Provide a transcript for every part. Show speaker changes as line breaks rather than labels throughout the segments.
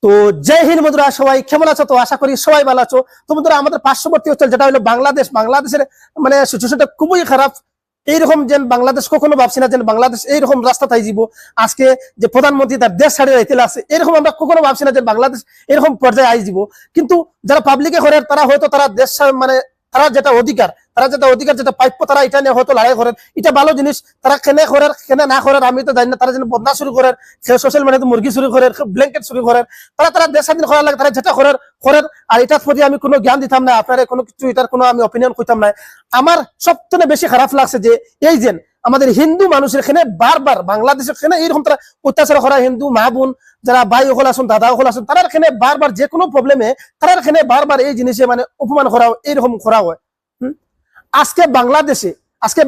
তো জয় হিন্দ বন্ধুরা, সবাই কেমন আছো? তো আশা করি সবাই ভালো আছো। তো বন্ধুরা, আমাদের পার্শ্ববর্তী অঞ্চল যেটা হলো বাংলাদেশের মানে সিচুয়েশনটা খুবই খারাপ। এইরকম যে বাংলাদেশ কখনো ভাবছি না যে বাংলাদেশ এইরকম রাস্তা তাই যাব আজকে, যে প্রধানমন্ত্রী তার দেশ ছাড়িয়ে যাইতে লাগছে, এরকম আমরা কখনো ভাবছি না যে বাংলাদেশ এরকম পর্যায়ে আই যাব। কিন্তু যারা পাবলিকে করে তারা হয়তো তারা দেশ মানে তারা যেটা অধিকার যেটা প্রাপ্য তারা এটা নিয়ে হয়তো লড়াই করেন, এটা ভালো জিনিস। তারা কেনে করার কেনে না করার আমি তো জানি না। তারা যেন বদনা শুরু করেন, সোশ্যাল মিডিয়াতে মুরগি শুরু করেন, ব্ল্যাঙ্কেট শুরু করেন, তারা দেশ স্বাধীন করার লাগে তারা যেটা করেন। আর এটার প্রতি আমি কোনো জ্ঞান দিতাম না, আপনারা কোনো কিছু এটার কোনো আমি অপিনিয়ন করতাম না। আমার সবথেকে বেশি খারাপ লাগছে যে এই যে আমাদের হিন্দু মানুষের এখানে বারবার বাংলাদেশের এখানে এইরকম তারা অত্যাচার করা, হিন্দু মা বোন যারা ভাই হল আসুন দাদা হল আসুন, তারা এখানে বারবার যে কোনো প্রবলেমে তারা এখানে বারবার এই জিনিসে মানে অপমান করা এইরকম করা হয়। আজকে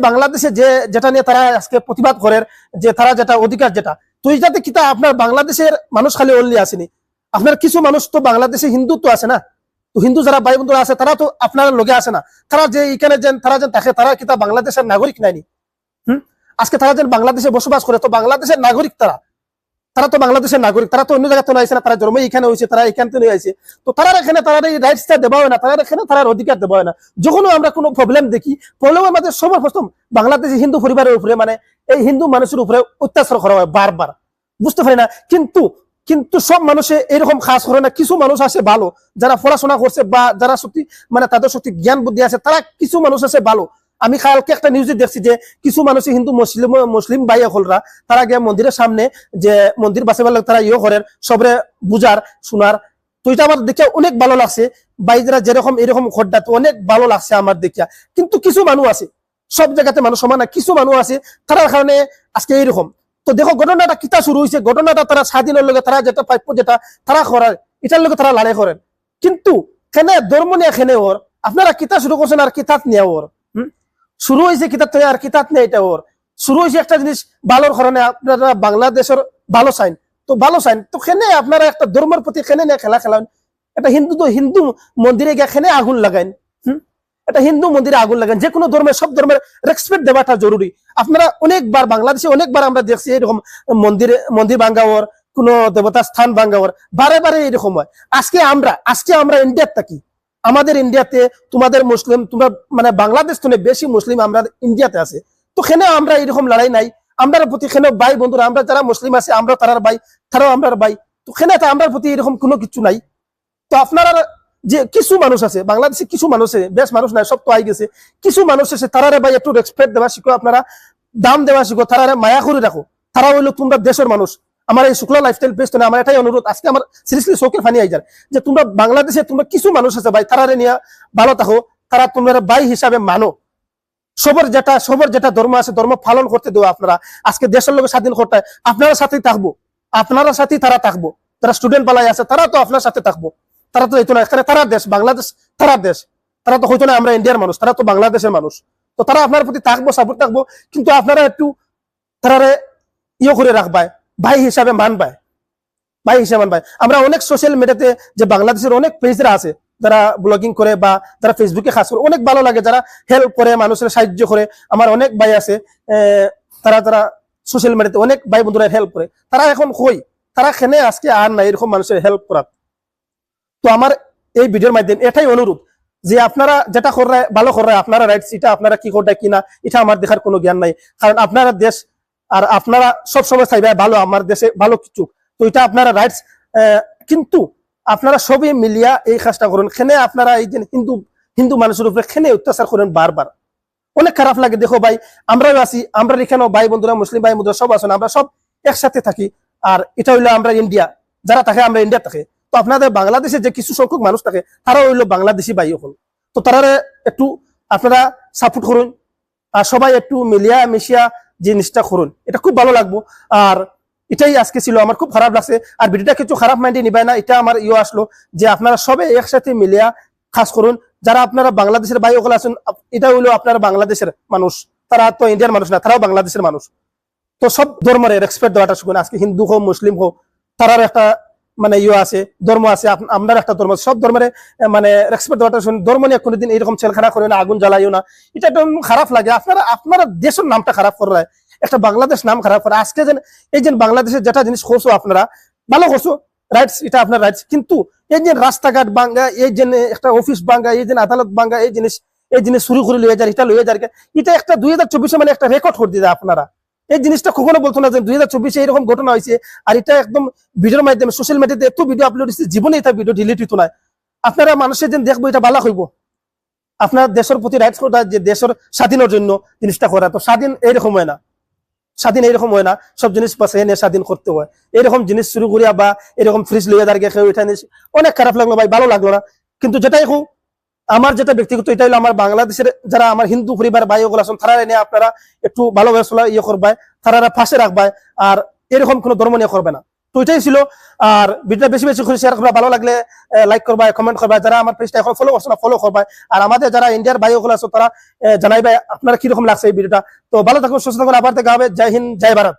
বাংলাদেশে যেটা নিয়ে তারা আজকে প্রতিবাদ করেন, যে তারা যেটা অধিকার যেটা, তো এইটাতে কি তা আপনার বাংলাদেশের মানুষ খালি অনলি আসেনি, আপনার কিছু মানুষ তো বাংলাদেশে হিন্দু তো আছে না। তো হিন্দু যারা ভাই বন্ধুরা আছে তারা তো আপনার লগে আসে না। তারা যে এখানে তারা থাকে, তারা কি তা বাংলাদেশের নাগরিক নাইনি? আজকে তারা যেন বাংলাদেশে বসবাস করে, তো বাংলাদেশের নাগরিক তারা তো বাংলাদেশের নাগরিক, তারা তো অন্য জায়গায় তো আইসে না, তারা জন্ম এখানে হয়েছে, তারা এখান থেকে আইছে। তো তারা এখানে তারা এই রাইটসটা দেওয়া হয় না, তারা এখানে তার অধিকার দেওয়া হয় না। যখন আমরা কোনো প্রবলেম দেখি, প্রবলেম আমাদের সর্বপ্রথম বাংলাদেশি হিন্দু পরিবারের উপরে মানে এই হিন্দু মানুষের উপরে অত্যাচার করা হয় বারবার, বুঝতে পারি না। কিন্তু সব মানুষে এরকম খাস করে না। কিছু মানুষ আছে ভালো, যারা পড়াশোনা করছে বা যারা সত্যি মানে তাদের সত্যি জ্ঞান বুদ্ধি আছে, তারা কিছু মানুষ আছে ভালো। আমি কালকে একটা নিউজে দেখছি যে কিছু মানুষ হিন্দু মুসলিম ভাই হলরা তারা গিয়ে মন্দিরের সামনে যে মন্দির বাঁচাবার তারা করেন সবরে বুঝার শোনার। তো এটা আমার দেখে অনেক ভালো লাগছে। বাইরা যেরকম এরকম ঘটনা তো অনেক ভালো লাগছে আমার দেখিয়া। কিন্তু কিছু মানুষ আছে, সব জায়গাতে মানুষ সমান না, কিছু মানুষ আছে তার কারণে আজকে এইরকম। তো দেখো ঘটনাটা কিতা শুরু হয়েছে, ঘটনাটা তারা স্বাধীনের লগে তারা যেটা প্রাপ্য যেটা তারা করার এটার লগে তারা লড়াই করেন। কিন্তু কেনে ধর্ম নিয়ে খেনে ওর আপনারা কিতা শুরু করছেন আর কিতাব নিয়ে ওর শুরু হয়েছে, কিতাব থেকে আর কিতাব নেই। এটা ওর শুরু হয়েছে একটা জিনিস ভালোর কারণে, আপনারা বাংলাদেশের ভালো চাইন, তো ভালো চাইন তো খেনে আপনারা একটা ধর্মের প্রতি খেনে নিয়ে খেলান। একটা হিন্দু মন্দিরে গিয়ে খেনে আগুন লাগাইন, একটা হিন্দু মন্দিরে আগুন লাগান। যে কোনো ধর্মের সব ধর্মের রেসপেক্ট দেওয়াটা জরুরি। আপনারা অনেকবার বাংলাদেশে অনেকবার আমরা দেখছি এরকম মন্দির ভাঙ্গাওয়ার, কোন দেবতার স্থান ভাঙ্গাওয়ার বারে এরকম হয়। আজকে আমরা ইন্ডিয়ার থাকি, আমাদের ইন্ডিয়াতে তোমাদের মুসলিম তোমরা মানে বাংলাদেশ থেকে বেশি মুসলিম আমরা ইন্ডিয়াতে আছে। তো খেনে আমরা এরকম লড়াই নাই। আমরা প্রতি খেনে ভাই বন্ধুরা, আমরা যারা মুসলিম আছে আমরা তারার ভাই, তারাও আমরা ভাই। তো খেনে আমরা প্রতি এরকম কোনো কিছু নাই। তো আপনারা যে কিছু মানুষ আছে বাংলাদেশে, কিছু মানুষ বেশ মানুষ নাই, সব তো আই গেছে। কিছু মানুষ আছে তারারে ভাই একটু রেসপেক্ট দেওয়া শিখো, আপনারা দাম দেওয়া শিখো, তারারে মায়া করে রাখো। তারা হইলো তোমরা দেশের মানুষ। আমার এই শুক্লা লাইফস্টাইল পেজ আমার এটাই অনুরোধ, আজকে আমার সিরিয়াসলি চোখে ফানি আই যায় যে তোমরা বাংলাদেশে তোমরা কিছু মানুষ আছে ভাই, তারারে নিয়ে ভালো থাকো, তারা তোমরা ভাই হিসাবে মানো। সবার যেটা ধর্ম আছে ধর্ম পালন করতে দেওয়া। আপনারা আজকে দেশের লোক স্বাধীন করতে আপনারা সাথেই থাকবো, আপনারা সাথেই তারা থাকবো। যারা স্টুডেন্ট পালাই আছে তারা তো আপনার সাথে থাকবো। তারা তো এইতো না, এখানে তারা দেশ বাংলাদেশ, তারা তো হইতো না আমরা ইন্ডিয়ার মানুষ, তারা তো বাংলাদেশের মানুষ। তো তারা আপনার প্রতি থাকবো, সাপোর্ট থাকবো। কিন্তু আপনারা একটু তারারে করে রাখবায়, ভাই হিসাবে মানবায়। আমরা অনেক সোশ্যাল মিডিয়াতে যে বাংলাদেশের অনেক পেজরা আছে যারা ব্লগিং করে বা যারা ফেসবুকে খাস করে, অনেক ভালো লাগে, যারা হেল্প করে, মানুষের সাহায্য করে। আমার অনেক ভাই আছে তারা সোশ্যাল মিডিয়াতে অনেক ভাই বন্ধুরা হেল্প করে। তারা এখন তারা খেনে আজকে আর না এরকম মানুষের হেল্প করার। তো আমার এই ভিডিওর মাধ্যমে এটাই অনুরোধ যে আপনারা যেটা করে ভালো করে আপনারা রাইটস, এটা আপনারা কি করতে কিনা এটা আমার দেখার কোনো জ্ঞান নাই। কারণ আপনারা দেশ আর আপনারা সবসময় চাইবে ভালো, আমার দেশে ভালো কিছু, তো এটা আপনারা রাইটস। কিন্তু আপনারা সবই মিলিয়া এই কাজটা করুন। খেনে আপনারা এই যে হিন্দু মানুষের উপরে খেনে অত্যাচার করেন বারবার, অনেক খারাপ লাগে। দেখো ভাই, আমরাও আছি, আমরা এখানেও ভাই বন্ধুরা মুসলিম ভাই বন্ধুরা সব আছেন, আমরা সব একসাথে থাকি। আর এটা হইলো আমরা ইন্ডিয়া, যারা থাকে আমরা ইন্ডিয়া থাকে। তো আপনাদের বাংলাদেশে যে কিছু সংখ্যক মানুষ থাকে তারা হইলো বাংলাদেশি ভাই হল। তো তারা একটু আপনারা সাপোর্ট করুন, আর সবাই একটু মিলিয়া মিশিয়া জিনিসটা করুন, এটা খুব ভালো লাগবো। আর এটাই আজকে ছিল, আমার খুব খারাপ লাগছে। আর ভিডিওটা কিছু খারাপ মাইন্ডে নিবাই না, এটা আমার আসলো যে আপনারা সবাই একসাথে মিলিয়া কাজ করুন। যারা আপনারা বাংলাদেশের ভাই ওগুলো আছেন, এটা হইলো আপনারা বাংলাদেশের মানুষ, তারা তো ইন্ডিয়ার মানুষ না, তারাও বাংলাদেশের মানুষ। তো সব ধর্মের রেসপেক্ট দেওয়াটা শিখুন। আজকে হিন্দু হোক মুসলিম হোক, তারার একটা মানে আছে ধর্ম আছে, আপনার একটা ধর্ম, সব ধর্মের মানে রেসপেক্ট দেওয়াটা শুনুন। ধর্ম নিয়ে কোনোদিন এরকম ছেলখানা করে না, আগুন জ্বালাইও না, এটা একদম খারাপ লাগে। আপনারা দেশের নামটা খারাপ করে, একটা বাংলাদেশ নাম খারাপ করে। আজকে এই যে বাংলাদেশের যেটা জিনিস করছো আপনারা ভালো করছো, রাইটস, এটা আপনার রাইটস, কিন্তু এই যে রাস্তাঘাট ভাঙ্গা, এই যে একটা অফিস ভাঙ্গা, এই যে আদালত ভাঙ্গা, এই জিনিস শুরু করে লইয়া যায়, এটা লইয়া যায়, এটা একটা 2024 মানে একটা রেকর্ড করে দিতে আপনারা। এই জিনিসটা কখনো বলতো না যে 2024 এরকম ঘটনা হয়েছে, আর এটা একদম ভিডিওর মাধ্যমে সোশ্যাল মিডিয়াতে এত ভিডিও আপলোড হচ্ছে, জীবনে এটা ভিডিও ডিলিট হতো না। আপনারা মানুষের যেন দেখবো এটা ভালো হইব। আপনার দেশের প্রতি রাইটস করা, যে দেশের স্বাধীনের জন্য জিনিসটা করা, তো স্বাধীন এইরকম হয় না, স্বাধীন এইরকম হয় না, সব জিনিস পাশে এনে স্বাধীন করতে হয়। এরকম জিনিস শুরু করিয়া বা এরকম ফ্রিজ লইয়া দাঁড়িয়ে কেউ এটা অনেক খারাপ লাগলো ভাই, ভালো লাগলো না। কিন্তু যেটাই হোক, আমার যেটা ব্যক্তিগত, এটা হলো আমার বাংলাদেশের যারা আমার হিন্দু পরিবার ভাই ওগুলো আছেন, তারা এনে আপনারা একটু ভালোবাসা ইয়ে করবাই, তারা ফাঁসে রাখবাই, আর এরকম কোনো ধর্ম নিয়ে করবে না। তো এটাই ছিল। আর ভিডিওটা বেশি বেশি করে শেয়ার করবা, ভালো লাগলে লাইক করবা, কমেন্ট করবা, যারা আমার পেজটা এখন ফলো করছো না ফলো করবা, আর আমাদের যারা ইন্ডিয়ার ভাই ওগুলো আছো তারা জানাইবা আপনারা কিরকম লাগছে এই ভিডিওটা। তো ভালো থাকুন, সুস্থ থাকুন, আবার দেখা হবে। জয় হিন্দ, জয় ভারত।